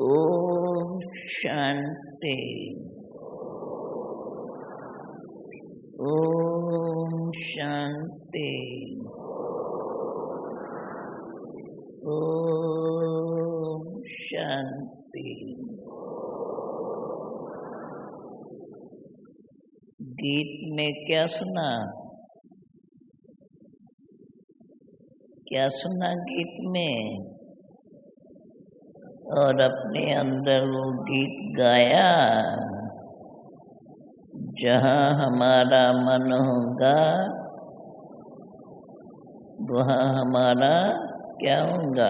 ओम शांति। ओम शांति। ओम शांति। गीत में क्या सुना? क्या सुना गीत में? और अपने अंदर वो गीत गाया। जहाँ हमारा मन होगा वहाँ हमारा क्या होगा?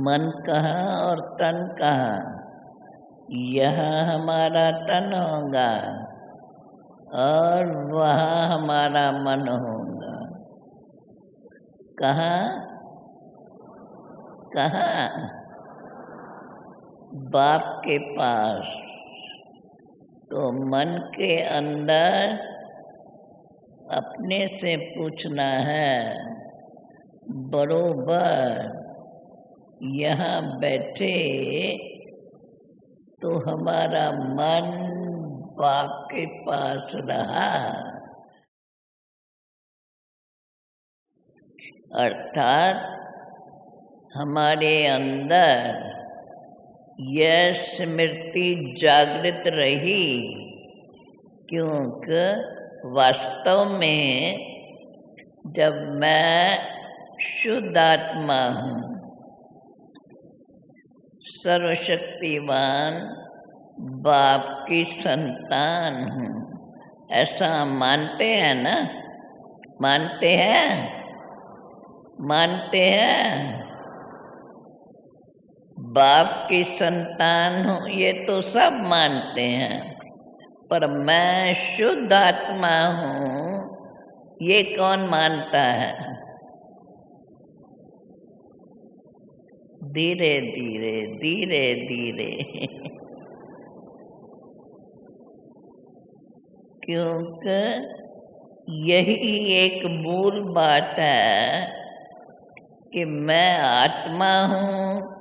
मन कहाँ और तन कहाँ? यहाँ हमारा तन होगा और वहाँ हमारा मन होगा। कहाँ कहाँ? बाप के पास। तो मन के अंदर अपने से पूछना है, बरोबर यहाँ बैठे तो हमारा मन बाप के पास रहा, अर्थात हमारे अंदर यह स्मृति जागृत रही, क्योंकि वास्तव में जब मैं शुद्ध आत्मा हूँ, सर्वशक्तिवान बाप की संतान हूँ, ऐसा मानते हैं ना? मानते हैं? मानते हैं? बाप की संतान हूँ ये तो सब मानते हैं, पर मैं शुद्ध आत्मा हूँ ये कौन मानता है? धीरे धीरे धीरे धीरे क्योंकि यही एक मूल बात है कि मैं आत्मा हूँ,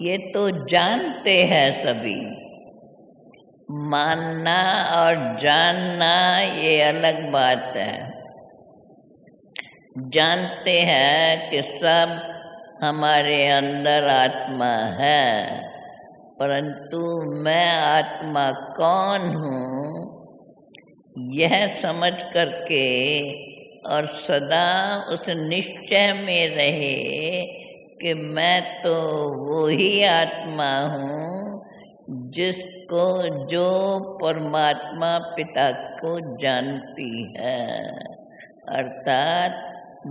ये तो जानते हैं सभी। मानना और जानना ये अलग बात है। जानते हैं कि सब हमारे अंदर आत्मा है, परंतु मैं आत्मा कौन हूँ यह समझ करके और सदा उस निश्चय में रहे कि मैं तो वो ही आत्मा हूँ जिसको जो परमात्मा पिता को जानती है, अर्थात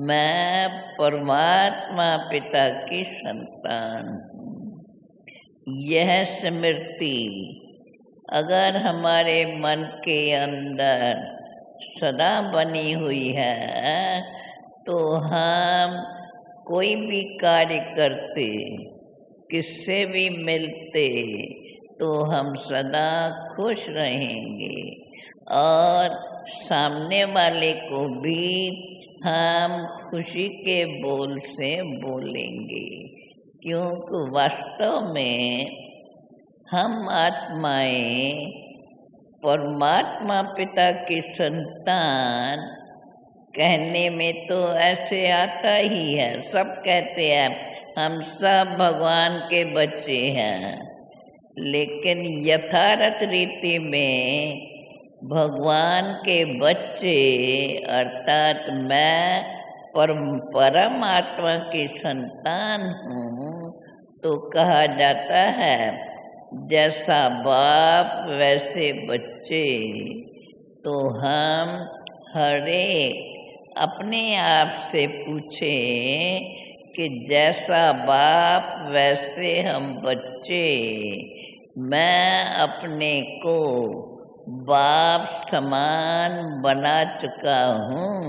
मैं परमात्मा पिता की संतान हूँ। यह स्मृति अगर हमारे मन के अंदर सदा बनी हुई है तो हम कोई भी कार्य करते, किससे भी मिलते तो हम सदा खुश रहेंगे और सामने वाले को भी हम खुशी के बोल से बोलेंगे, क्योंकि वास्तव में हम आत्माएं परमात्मा पिता की संतान कहने में तो ऐसे आता ही है। सब कहते हैं हम सब भगवान के बच्चे हैं, लेकिन यथार्थ रीति में भगवान के बच्चे अर्थात मैं परमात्मा की संतान हूँ तो कहा जाता है जैसा बाप वैसे बच्चे। तो हम हरे अपने आप से पूछे कि जैसा बाप वैसे हम बच्चे, मैं अपने को बाप समान बना चुका हूँ,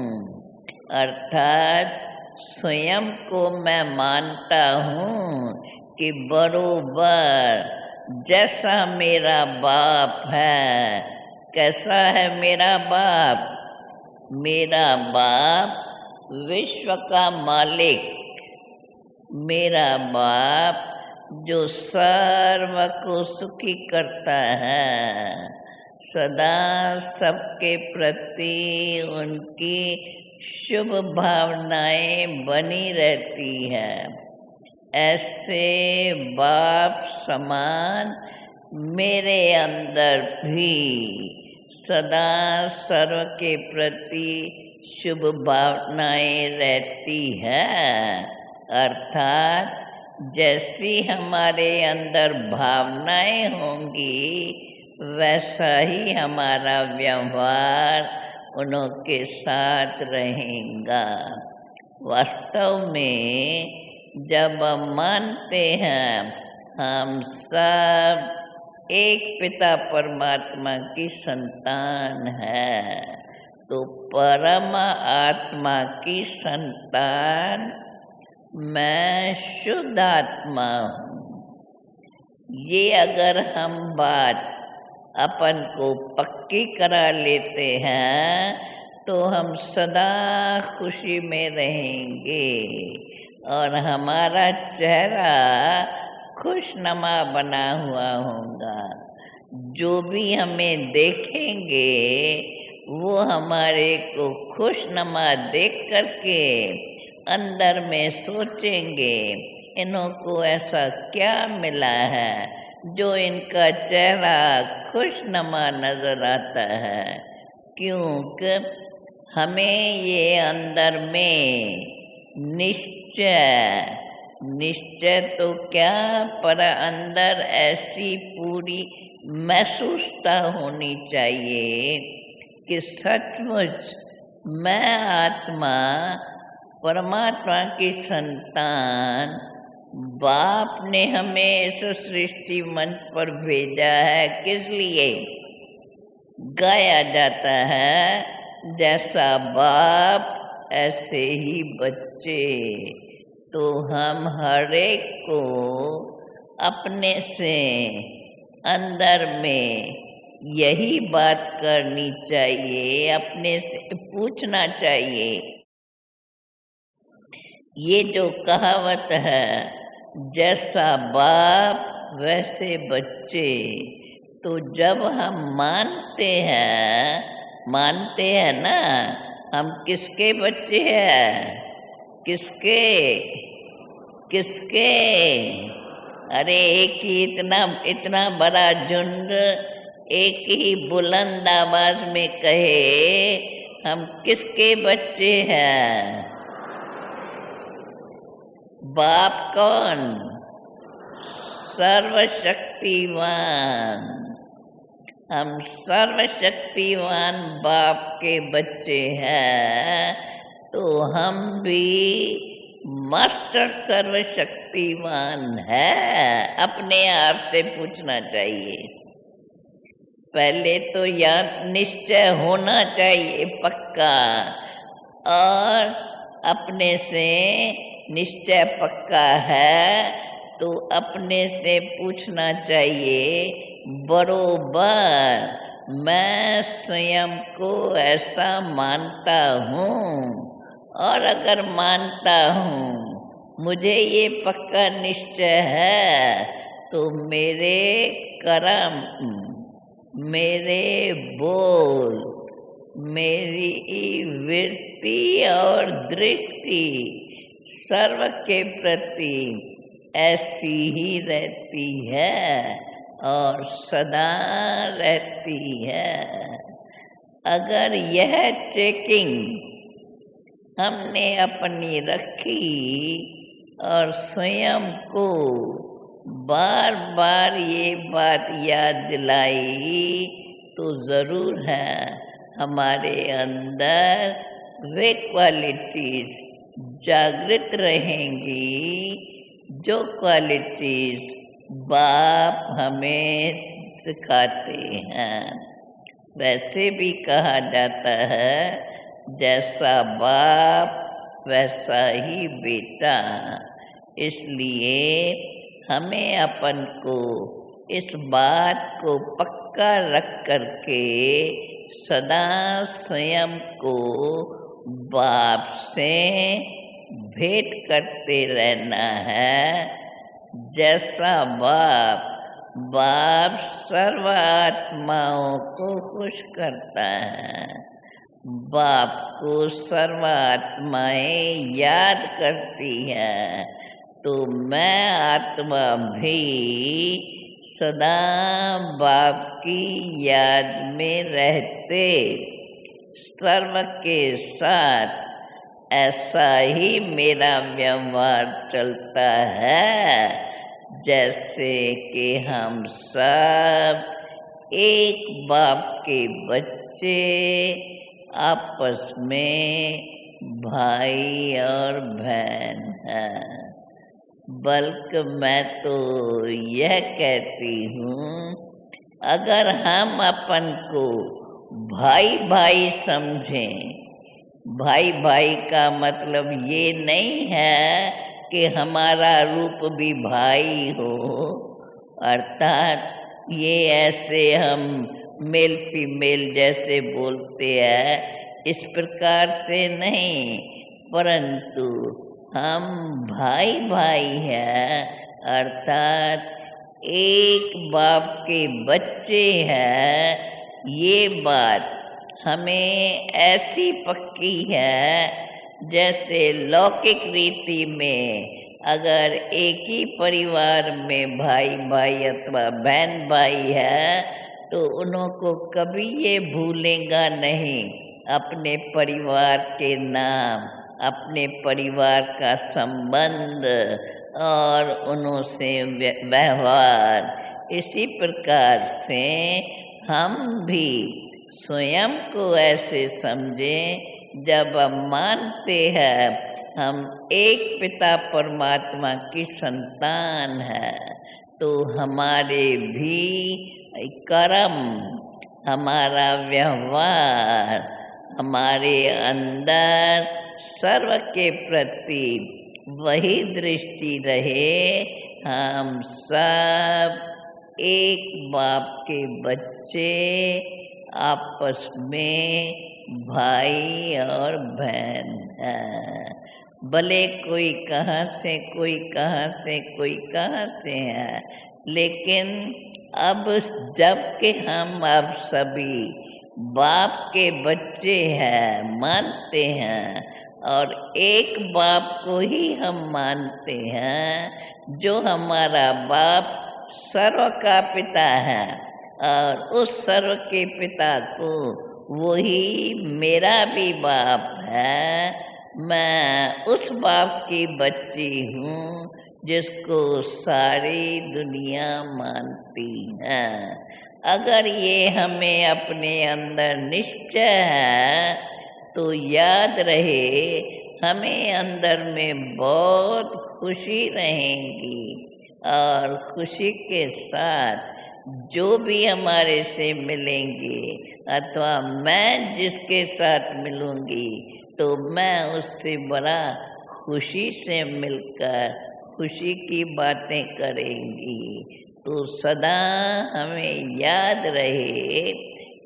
अर्थात स्वयं को मैं मानता हूँ कि बरोबर जैसा मेरा बाप है। कैसा है मेरा बाप? मेरा बाप विश्व का मालिक मेरा बाप जो सर्व को सुखी करता है, सदा सबके प्रति उनकी शुभ भावनाएं बनी रहती है। ऐसे बाप समान मेरे अंदर भी सदा सर्व के प्रति शुभ भावनाएं रहती है। अर्थात जैसी हमारे अंदर भावनाएं होंगी, वैसा ही हमारा व्यवहार उनके साथ रहेगा। वास्तव में जब हम मानते हैं हम सब एक पिता परमात्मा की संतान है, तो परम आत्मा की संतान मैं शुद्ध आत्मा हूँ। ये अगर हम बात अपन को पक्की करा लेते हैं तो हम सदा खुशी में रहेंगे और हमारा चेहरा खुशनुमा बना हुआ होगा। जो भी हमें देखेंगे वो हमारे को खुशनुमा देख करके अंदर में सोचेंगे इन्हों को ऐसा क्या मिला है जो इनका चेहरा खुशनुमा नजर आता है। क्योंकि हमें ये अंदर में निश्चय तो क्या पर अंदर ऐसी पूरी महसूसता होनी चाहिए कि सचमुच मैं आत्मा परमात्मा की संतान, बाप ने हमें इस सृष्टि मंच पर भेजा है। किस लिए? गाया जाता है जैसा बाप ऐसे ही बच्चे। तो हम हर एक को अपने से अंदर में यही बात करनी चाहिए, अपने से पूछना चाहिए। ये जो कहावत है जैसा बाप वैसे बच्चे, तो जब हम मानते हैं ना हम किसके बच्चे हैं? किसके? अरे एक ही इतना बड़ा झुंड एक ही बुलंद आवाज में कहे हम किसके बच्चे हैं? बाप कौन? सर्वशक्तिवान। हम सर्वशक्तिवान बाप के बच्चे हैं, तो हम भी मास्टर सर्वशक्तिवान है। अपने आप से पूछना चाहिए। पहले तो यह निश्चय होना चाहिए पक्का, और अपने से निश्चय पक्का है तो अपने से पूछना चाहिए बरोबर मैं स्वयं को ऐसा मानता हूँ, और अगर मानता हूँ मुझे ये पक्का निश्चय है तो मेरे कर्म, मेरे बोल, मेरी वृत्ति और दृष्टि सर्व के प्रति ऐसी ही रहती है और सदा रहती है। अगर यह चेकिंग हमने अपनी रखी और स्वयं को बार बार ये बात याद दिलाई, तो जरूर है हमारे अंदर वे क्वालिटीज जागृत रहेंगी जो क्वालिटीज बाप हमें सिखाते हैं। वैसे भी कहा जाता है जैसा बाप वैसा ही बेटा। इसलिए हमें अपन को इस बात को पक्का रख करके सदा स्वयं को बाप से भेंट करते रहना है। जैसा बाप सर्व आत्माओं को खुश करता है, बाप को सर्व आत्माएं याद करती है, तो मैं आत्मा भी सदा बाप की याद में रहते सर्व के साथ ऐसा ही मेरा व्यवहार चलता है, जैसे कि हम सब एक बाप के बच्चे आपस में भाई और बहन हैं। बल्कि मैं तो यह कहती हूँ, अगर हम अपन को भाई भाई समझें, भाई भाई का मतलब ये नहीं है कि हमारा रूप भी भाई हो, अर्थात ये ऐसे हम मेल फीमेल जैसे बोलते हैं इस प्रकार से नहीं, परंतु हम भाई भाई हैं, अर्थात एक बाप के बच्चे हैं। ये बात हमें ऐसी पक्की है, जैसे लौकिक रीति में अगर एक ही परिवार में भाई भाई अथवा बहन भाई है, तो उनको कभी ये भूलेगा नहीं अपने परिवार के नाम, अपने परिवार का संबंध और उनों से व्यवहार। इसी प्रकार से हम भी स्वयं को ऐसे समझें, जब हम मानते हैं हम एक पिता परमात्मा की संतान है, तो हमारे भी कर्म, हमारा व्यवहार, हमारे अंदर सर्व के प्रति वही दृष्टि रहे, हम सब एक बाप के बच्चे आपस में भाई और बहन है। भले कोई कहाँ से, कोई कहाँ से, कोई कहाँ से है, लेकिन अब जब के हम अब सभी बाप के बच्चे हैं, मानते हैं, और एक बाप को ही हम मानते हैं, जो हमारा बाप सर्व का पिता है, और उस सर्व के पिता को वही मेरा भी बाप है। मैं उस बाप की बच्ची हूँ जिसको सारी दुनिया मानती है। अगर ये हमें अपने अंदर निश्चय है, तो याद रहे हमें अंदर में बहुत खुशी रहेगी, और खुशी के साथ जो भी हमारे से मिलेंगे अथवा मैं जिसके साथ मिलूंगी, तो मैं उससे बड़ा खुशी से मिलकर खुशी की बातें करेंगी। तो सदा हमें याद रहे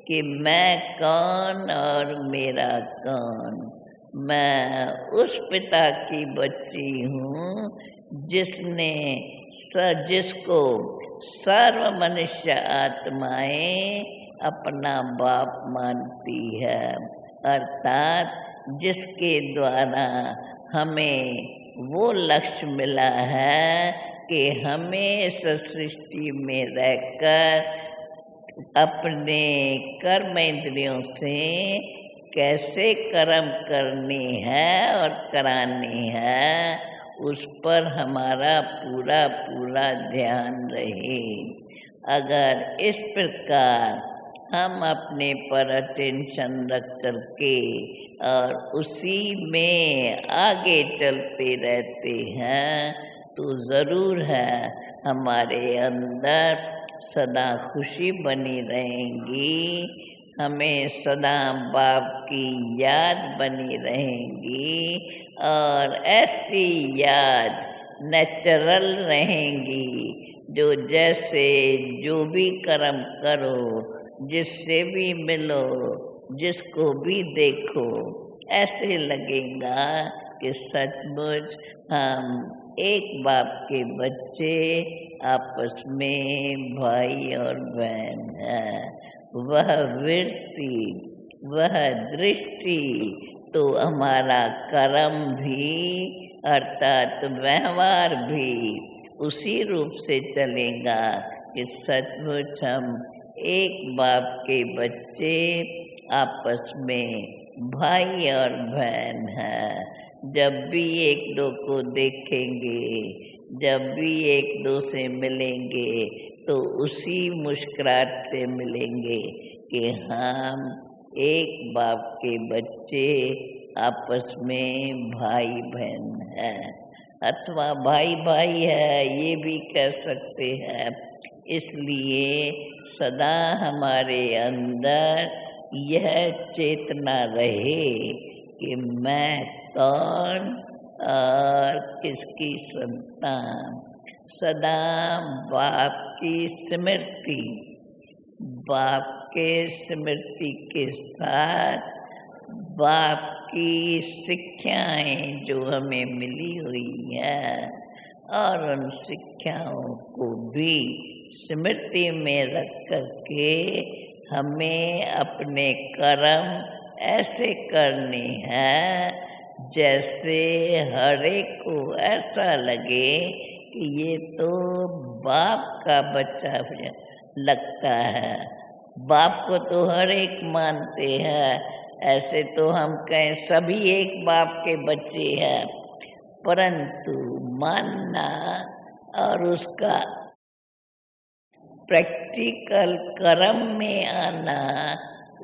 कि मैं कौन और मेरा कौन। मैं उस पिता की बच्ची हूँ जिसको सर्व मनुष्य आत्माएं अपना बाप मानती है, अर्थात जिसके द्वारा हमें वो लक्ष्य मिला है कि हमें इस सृष्टि में रहकर अपने कर्म इंद्रियों से कैसे कर्म करने हैं और कराने हैं, उस पर हमारा पूरा पूरा ध्यान रहे। अगर इस प्रकार हम अपने पर अटेंशन रख करके और उसी में आगे चलते रहते हैं, तो ज़रूर है हमारे अंदर सदा खुशी बनी रहेंगी, हमें सदा बाप की याद बनी रहेंगी, और ऐसी याद नेचुरल रहेंगी, जो जैसे जो भी कर्म करो, जिससे भी मिलो, जिसको भी देखो, ऐसे लगेगा कि सचमुच हम एक बाप के बच्चे आपस में भाई और बहन हैं। वह वृत्ति, वह दृष्टि तो हमारा कर्म भी अर्थात व्यवहार भी उसी रूप से चलेगा कि सचमुच हम एक बाप के बच्चे आपस में भाई और बहन हैं। जब भी एक दो को देखेंगे, जब भी एक दो से मिलेंगे तो उसी मुस्कुराहट से मिलेंगे कि हम एक बाप के बच्चे आपस में भाई बहन है, अथवा भाई भाई है ये भी कह सकते हैं। इसलिए सदा हमारे अंदर यह चेतना रहे कि मैं कौन और किसकी संतान। सदा बाप की स्मृति, बाप के स्मृति के साथ बाप की शिक्षाएं जो हमें मिली हुई है और उन शिक्षाओं को भी स्मृति में रख करके हमें अपने कर्म ऐसे करने हैं जैसे हर एक को ऐसा लगे कि ये तो बाप का बच्चा लगता है। बाप को तो हर एक मानते हैं, ऐसे तो हम कहें सभी एक बाप के बच्चे हैं, परंतु मानना और उसका प्रैक्टिकल कर्म में आना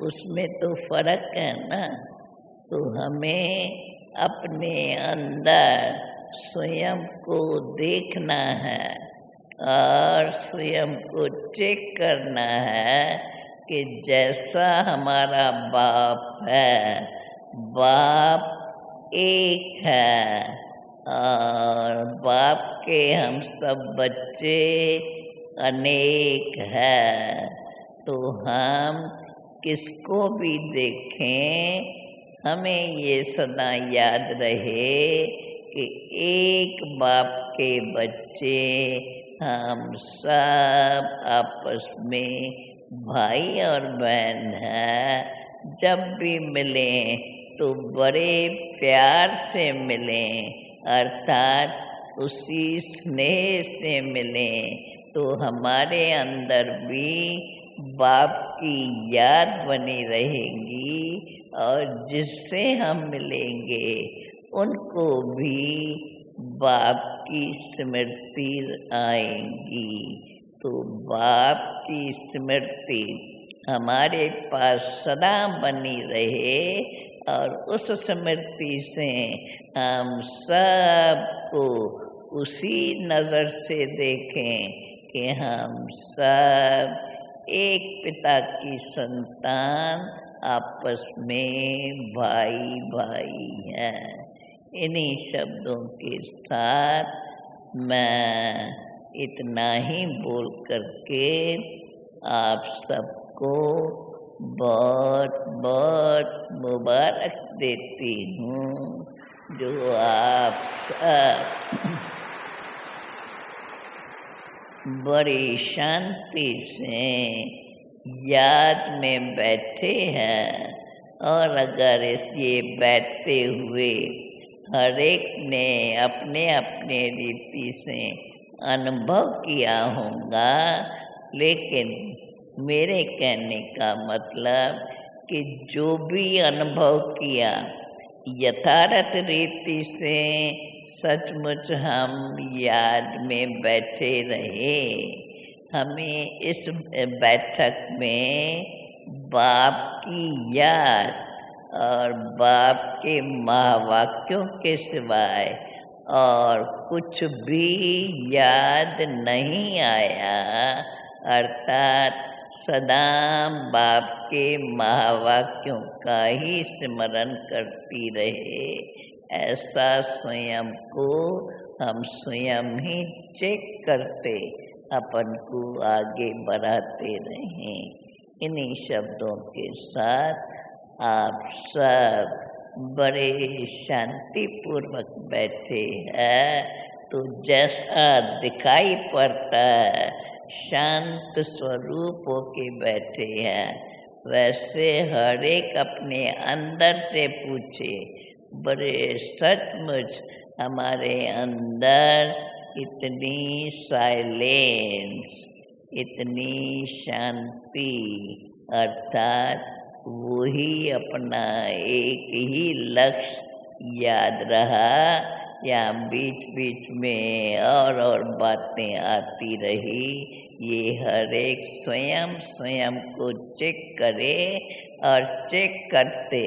उसमें तो फर्क है ना। तो हमें अपने अंदर स्वयं को देखना है और स्वयं को चेक करना है कि जैसा हमारा बाप है, बाप एक है और बाप के हम सब बच्चे अनेक है। तो हम किसको भी देखें हमें ये सदा याद रहे कि एक बाप के बच्चे हम सब आपस में भाई और बहन हैं। जब भी मिलें तो बड़े प्यार से मिलें, अर्थात उसी स्नेह से मिलें, तो हमारे अंदर भी बाप की याद बनी रहेगी और जिससे हम मिलेंगे उनको भी बाप की स्मृति आएगी। तो बाप की स्मृति हमारे पास सदा बनी रहे और उस स्मृति से हम सबको उसी नज़र से देखें कि हम सब एक पिता की संतान आपस में भाई भाई हैं। इन्हीं शब्दों के साथ मैं इतना ही बोल करके आप सबको बहुत बहुत मुबारक देती हूँ, जो आप सब बड़ी शांति से याद में बैठे हैं। और अगर ये बैठते हुए हर एक ने अपने अपने रीति से अनुभव किया होगा, लेकिन मेरे कहने का मतलब कि जो भी अनुभव किया यथार्थ रीति से सचमुच हम याद में बैठे रहे। हमें इस बैठक में बाप की याद और बाप के महावाक्यों के सिवाय और कुछ भी याद नहीं आया, अर्थात सदा बाप के महावाक्यों का ही स्मरण करती रहे। ऐसा स्वयं को हम स्वयं ही चेक करते अपन को आगे बढ़ाते रहें। इन्हीं शब्दों के साथ आप सब बड़े शांति पूर्वक बैठे हैं, तो जैसा दिखाई पड़ता है शांत स्वरूप होके बैठे हैं, वैसे हर एक अपने अंदर से पूछे, बड़े सचमुच हमारे अंदर इतनी साइलेंस, इतनी शांति, अर्थात वही अपना एक ही लक्ष्य याद रहा या बीच बीच में और बातें आती रही, ये हर एक स्वयं स्वयं को चेक करे और चेक करते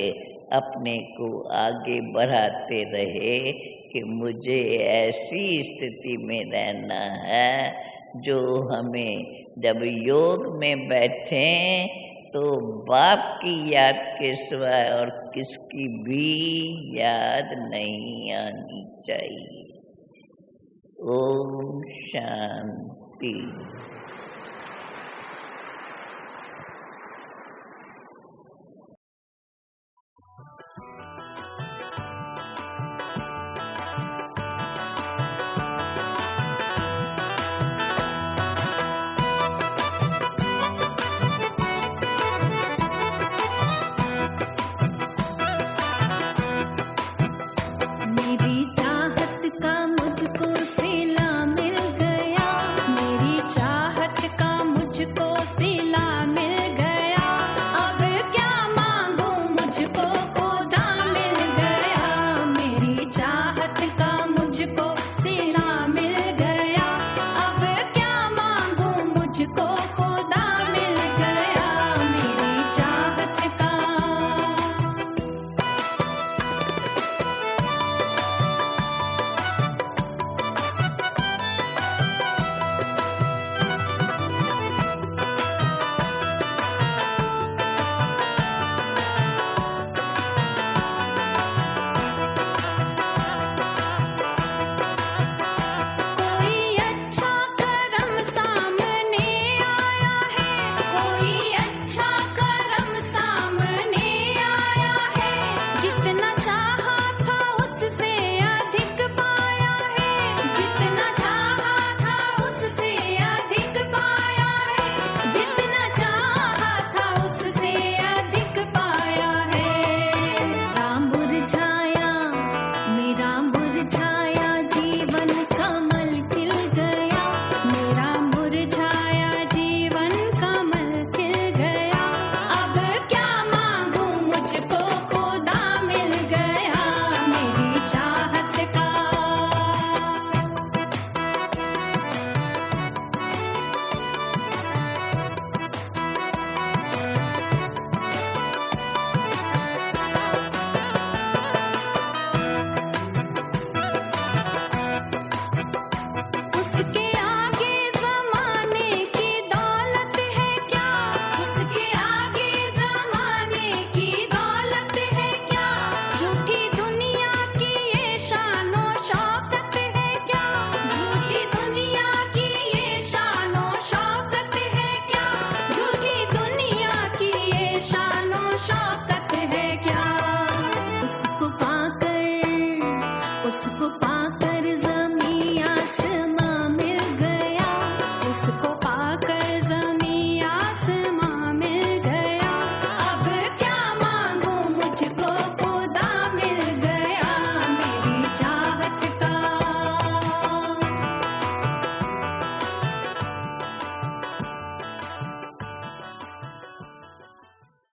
अपने को आगे बढ़ाते रहे कि मुझे ऐसी स्थिति में रहना है जो हमें जब योग में बैठे तो बाप की याद के सिवाय और किसकी भी याद नहीं आनी चाहिए। ओम शांति। उसको